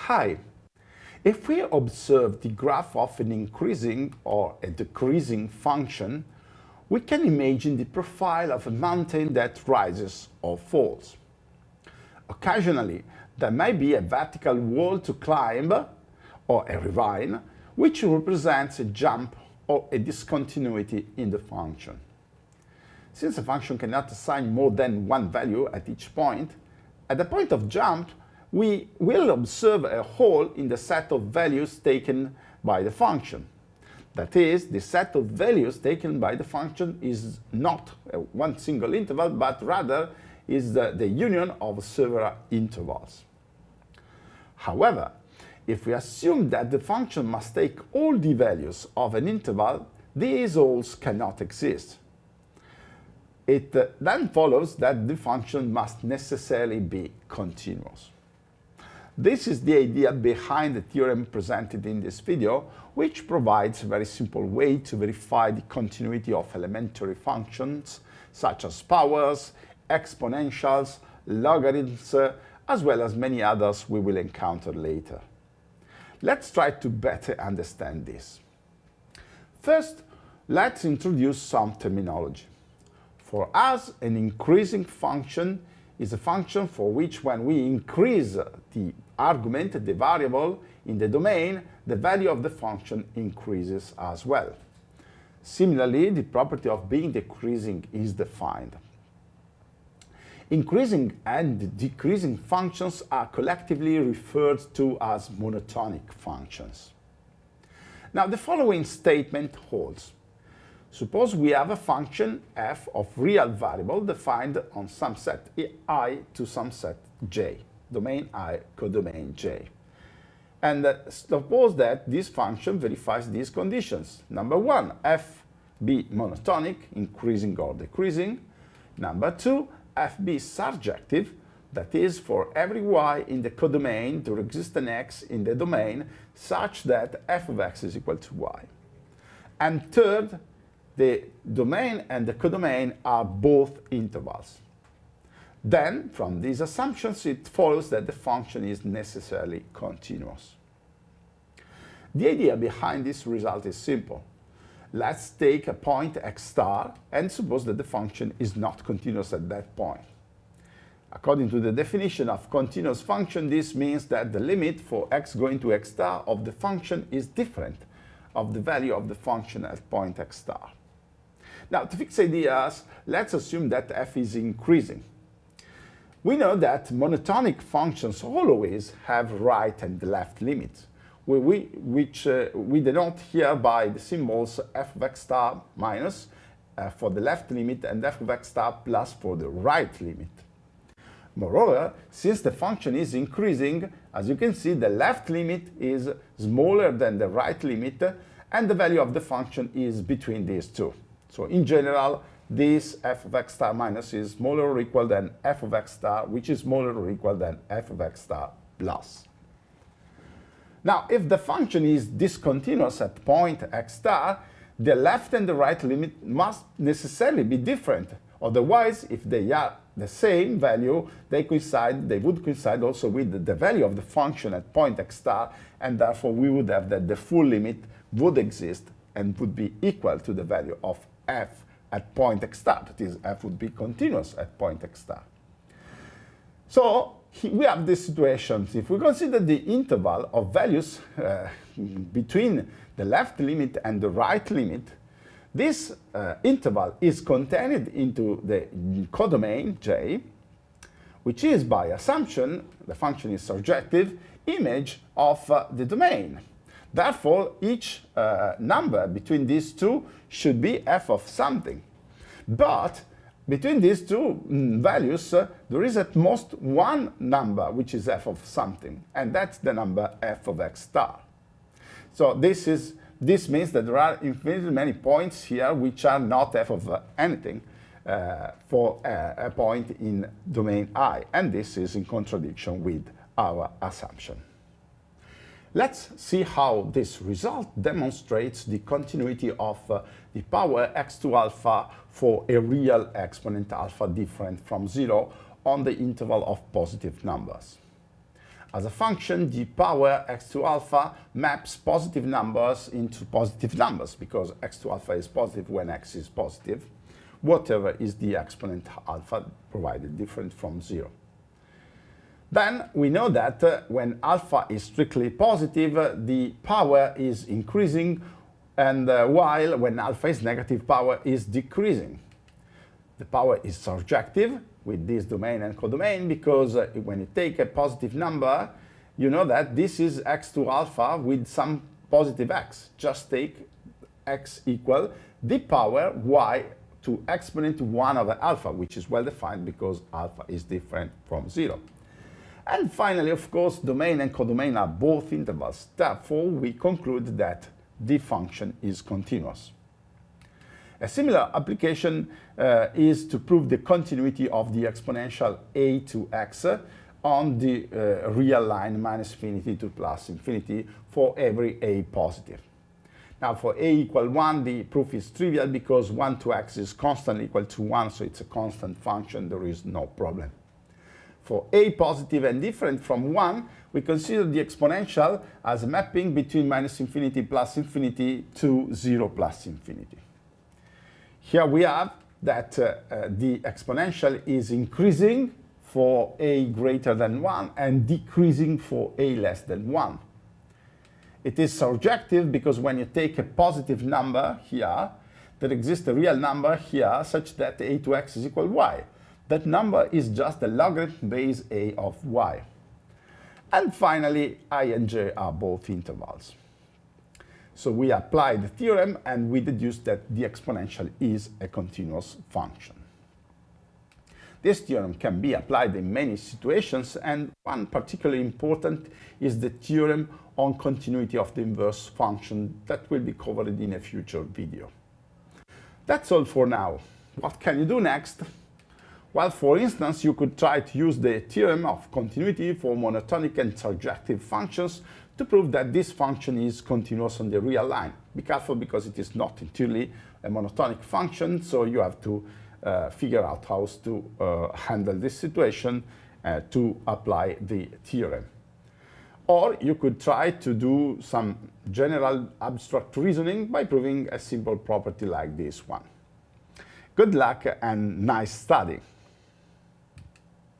Hi. If we observe the graph of an increasing or a decreasing function, we can imagine the profile of a mountain that rises or falls. Occasionally, there may be a vertical wall to climb or a ravine, which represents a jump or a discontinuity in the function. Since a function cannot assign more than one value at each point, at the point of jump, we will observe a hole in the set of values taken by the function. That is, the set of values taken by the function is not one single interval, but rather is the union of several intervals. However, if we assume that the function must take all the values of an interval, these holes cannot exist. It then follows that the function must necessarily be continuous. This is the idea behind the theorem presented in this video, which provides a very simple way to verify the continuity of elementary functions such as powers, exponentials, logarithms, as well as many others we will encounter later. Let's try to better understand this. First, let's introduce some terminology. For us, an increasing function is a function for which when we increase the argument, the variable in the domain, the value of the function increases as well. Similarly, the property of being decreasing is defined. Increasing and decreasing functions are collectively referred to as monotonic functions. Now, the following statement holds. Suppose we have a function f of real variable defined on some set I to some set j, domain I, codomain j. And suppose that this function verifies these conditions. Number one, f be monotonic, increasing or decreasing. Number two, f be surjective, that is, for every y in the codomain there exists an x in the domain such that f of x is equal to y. And third, the domain and the codomain are both intervals. Then, from these assumptions, it follows that the function is necessarily continuous. The idea behind this result is simple. Let's take a point x star and suppose that the function is not continuous at that point. According to the definition of continuous function, this means that the limit for x going to x star of the function is different of the value of the function at point x star. Now, to fix ideas, let's assume that f is increasing. We know that monotonic functions always have right and left limits, which we denote here by the symbols f of x star minus for the left limit and f of x star plus for the right limit. Moreover, since the function is increasing, as you can see, the left limit is smaller than the right limit, and the value of the function is between these two. So in general, this f of x star minus is smaller or equal than f of x star, which is smaller or equal than f of x star plus. Now, if the function is discontinuous at point x star, the left and the right limit must necessarily be different. Otherwise, if they are the same value, they would coincide also with the value of the function at point x star, and therefore we would have that the full limit would exist and would be equal to the value of f at point x star. That is, f would be continuous at point x star. So we have this situation. If we consider the interval of values between the left limit and the right limit, this interval is contained into the codomain j, which is, by assumption, the function is surjective, image of the domain. Therefore, each number between these two should be f of something. But between these two values, there is at most one number which is f of something, and that's the number f of x star. So this means that there are infinitely many points here which are not f of anything for a point in domain I, and this is in contradiction with our assumption. Let's see how this result demonstrates the continuity of the power x2 alpha for a real exponent alpha different from 0 on the interval of positive numbers. As a function, the power x to alpha maps positive numbers into positive numbers because x to alpha is positive when x is positive, whatever is the exponent alpha provided different from 0. Then we know that when alpha is strictly positive, the power is increasing, and while when alpha is negative, power is decreasing. The power is surjective with this domain and codomain because when you take a positive number, you know that this is x to alpha with some positive x. Just take x equal the power y to exponent 1 over alpha, which is well defined because alpha is different from 0. And finally, of course, domain and codomain are both intervals. Therefore, we conclude that the function is continuous. A similar application is to prove the continuity of the exponential a to x on the real line minus infinity to plus infinity for every a positive. Now, for a equal 1, the proof is trivial because 1 to x is constant equal to 1, so it's a constant function. There is no problem. For a positive and different from 1, we consider the exponential as a mapping between minus infinity plus infinity to 0 plus infinity. Here we have that the exponential is increasing for a greater than 1 and decreasing for a less than 1. It is surjective because when you take a positive number here, there exists a real number here such that a to x is equal y. That number is just the logarithm base a of y. And finally, I and j are both intervals. So we apply the theorem and we deduce that the exponential is a continuous function. This theorem can be applied in many situations, and one particularly important is the theorem on continuity of the inverse function that will be covered in a future video. That's all for now. What can you do next? Well, for instance, you could try to use the theorem of continuity for monotonic and surjective functions to prove that this function is continuous on the real line. Be careful because it is not entirely a monotonic function, so you have to figure out how to handle this situation to apply the theorem. Or you could try to do some general abstract reasoning by proving a simple property like this one. Good luck and nice study!